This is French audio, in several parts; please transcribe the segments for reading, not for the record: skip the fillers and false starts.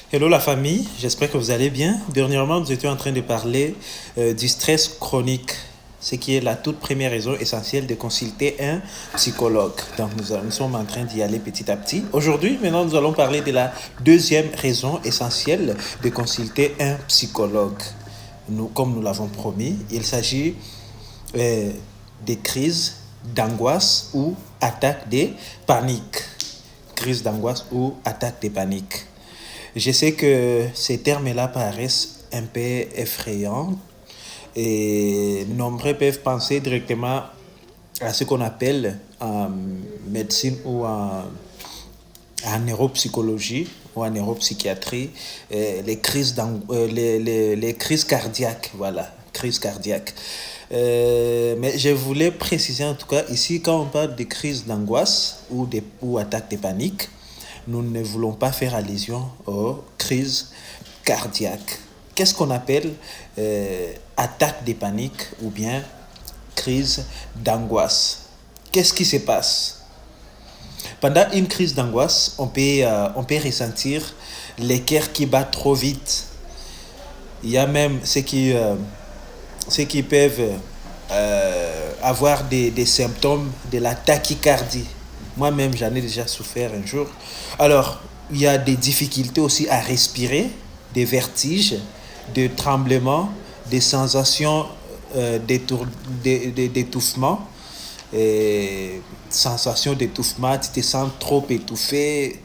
Hello la famille, j'espère que vous allez bien. Dernièrement, nous étions en train de parler du stress chronique, ce qui est la toute première raison essentielle de consulter un psychologue. Donc nous sommes en train d'y aller petit à petit. Aujourd'hui, maintenant, nous allons parler de la deuxième raison essentielle de consulter un psychologue. Comme nous l'avons promis, il s'agit euh, des crises d'angoisse ou attaques de panique. Crise d'angoisse ou attaque de panique. Je sais que ces termes-là paraissent un peu effrayants et nombreux peuvent penser directement à ce qu'on appelle en médecine ou en neuropsychologie ou en neuropsychiatrie les crises cardiaques, voilà, crises cardiaques. Mais je voulais préciser en tout cas ici, quand on parle de crise d'angoisse ou attaque de panique, nous ne voulons pas faire allusion aux crises cardiaques. Qu'est-ce qu'on appelle attaque de panique ou bien crise d'angoisse? Qu'est-ce qui se passe? Pendant une crise d'angoisse, on peut ressentir les cœurs qui battent trop vite. Il y a même ceux qui peuvent avoir des symptômes de la tachycardie. Moi-même, j'en ai déjà souffert un jour. Alors, il y a des difficultés aussi à respirer, des vertiges, des tremblements, des sensations d'étouffement. Sensation d'étouffement, tu te sens trop étouffé.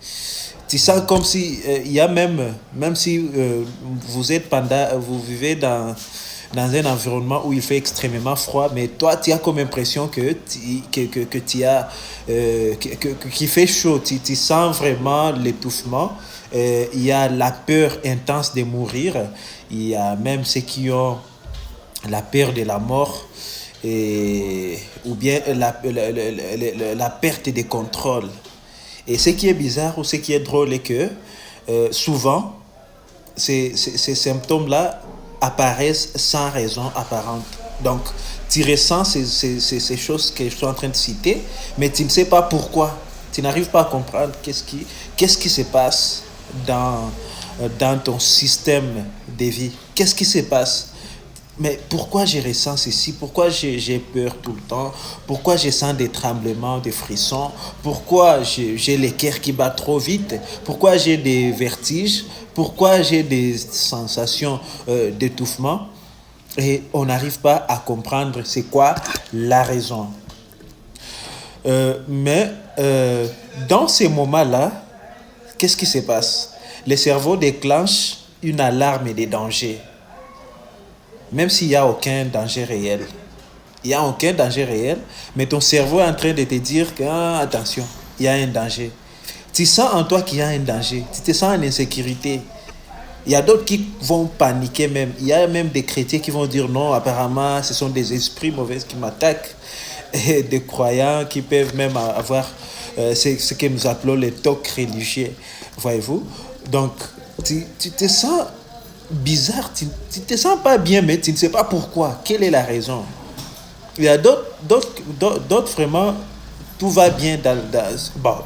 Tu sens comme si, il y a même si vous vivez dans un environnement où il fait extrêmement froid, mais toi, tu as comme impression que tu as, qu'il fait chaud, tu sens vraiment l'étouffement. Il y a la peur intense de mourir, il y a même ceux qui ont la peur de la mort, ou bien la perte de contrôle. Et ce qui est bizarre ou ce qui est drôle est que souvent, ces symptômes-là apparaissent sans raison apparente. Donc, tu ressens ces choses que je suis en train de citer, mais tu ne sais pas pourquoi. Tu n'arrives pas à comprendre qu'est-ce qui se passe dans ton système de vie. Qu'est-ce qui se passe? Mais pourquoi je ressens ceci? Pourquoi j'ai peur tout le temps? Pourquoi je sens des tremblements, des frissons? Pourquoi j'ai les cœurs qui battent trop vite? Pourquoi j'ai des vertiges? Pourquoi j'ai des sensations d'étouffement? Et on n'arrive pas à comprendre c'est quoi la raison. Mais dans ces moments-là, qu'est-ce qui se passe? Le cerveau déclenche une alarme des dangers. Même s'il n'y a aucun danger réel. Il n'y a aucun danger réel, mais ton cerveau est en train de te dire que, attention, il y a un danger. Tu sens en toi qu'il y a un danger. Tu te sens en insécurité. Il y a d'autres qui vont paniquer même. Il y a même des chrétiens qui vont dire non, apparemment, ce sont des esprits mauvais qui m'attaquent. Et des croyants qui peuvent même avoir ce que nous appelons les tocs religieux. Voyez-vous? Donc, tu te sens bizarre, tu ne te sens pas bien, mais tu ne sais pas pourquoi. Quelle est la raison? Il y a d'autres vraiment, tout va bien bon,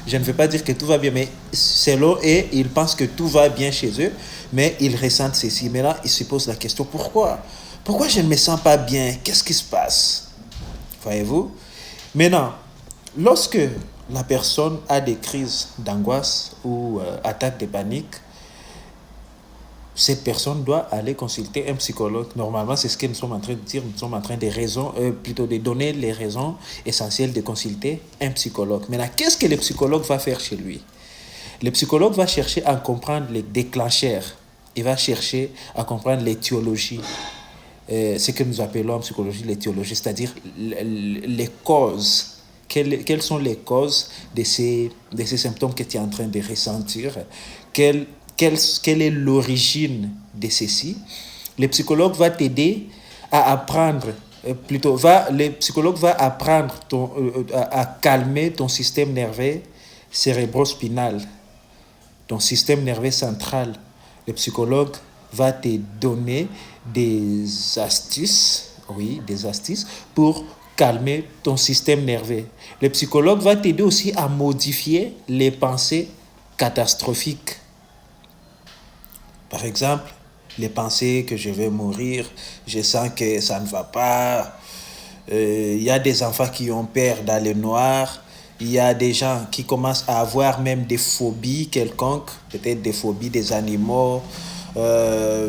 je ne veux pas dire que tout va bien, mais selon eux, ils pensent que tout va bien chez eux, mais ils ressentent ceci. Mais là, ils se posent la question, pourquoi? Pourquoi je ne me sens pas bien? Qu'est-ce qui se passe? Voyez-vous? Maintenant, lorsque la personne a des crises d'angoisse ou attaques de panique, cette personne doit aller consulter un psychologue. Normalement, c'est ce que nous sommes en train de dire. Nous sommes en train plutôt de donner les raisons essentielles de consulter un psychologue. Maintenant, qu'est-ce que le psychologue va faire chez lui? Le psychologue va chercher à comprendre les déclencheurs. Il va chercher à comprendre l'étiologie. Ce que nous appelons en psychologie l'étiologie, c'est-à-dire les causes. Quelles sont les causes de ces symptômes que tu es en train de ressentir? Quelle est l'origine de ceci? Le psychologue va t'aider à apprendre, le psychologue va apprendre à calmer ton système nerveux cérébrospinal, ton système nerveux central. Le psychologue va te donner des astuces, oui, des astuces pour calmer ton système nerveux. Le psychologue va t'aider aussi à modifier les pensées catastrophiques. Par exemple, les pensées que je vais mourir, je sens que ça ne va pas. Il y a des enfants qui ont peur dans le noir. Il y a des gens qui commencent à avoir même des phobies quelconques, peut-être des phobies des animaux.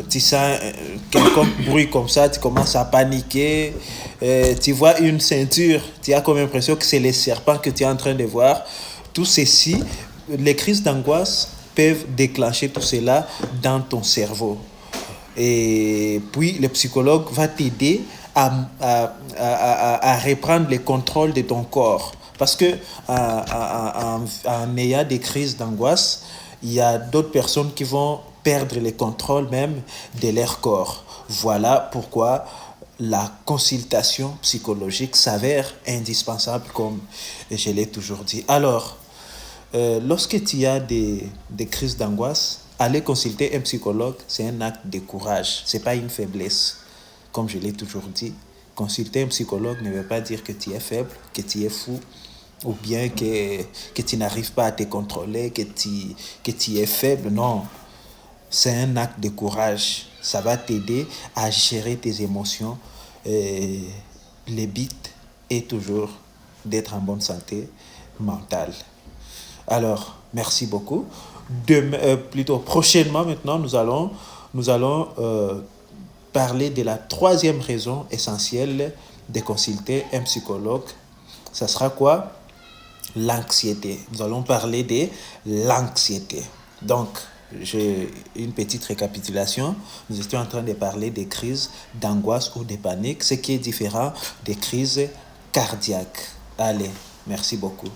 Tu sens quelconque bruit comme ça, tu commences à paniquer. Tu vois une ceinture, tu as comme l'impression que c'est les serpents que tu es en train de voir. Tout ceci, les crises d'angoisse peuvent déclencher tout cela dans ton cerveau. Et puis, le psychologue va t'aider à reprendre le contrôle de ton corps. Parce que en ayant des crises d'angoisse, il y a d'autres personnes qui vont perdre le contrôle même de leur corps. Voilà pourquoi la consultation psychologique s'avère indispensable, comme je l'ai toujours dit. Alors, lorsque tu as des crises d'angoisse, aller consulter un psychologue, c'est un acte de courage, ce n'est pas une faiblesse. Comme je l'ai toujours dit, consulter un psychologue ne veut pas dire que tu es faible, que tu es fou, ou bien que tu n'arrives pas à te contrôler, que tu es faible. Non, c'est un acte de courage. Ça va t'aider à gérer tes émotions. Et le but est toujours d'être en bonne santé mentale. Alors, merci beaucoup. Plutôt prochainement, maintenant, nous allons parler de la troisième raison essentielle de consulter un psychologue. Ça sera quoi? L'anxiété. Nous allons parler de l'anxiété. Donc, j'ai une petite récapitulation. Nous étions en train de parler des crises d'angoisse ou de panique, ce qui est différent des crises cardiaques. Allez, merci beaucoup.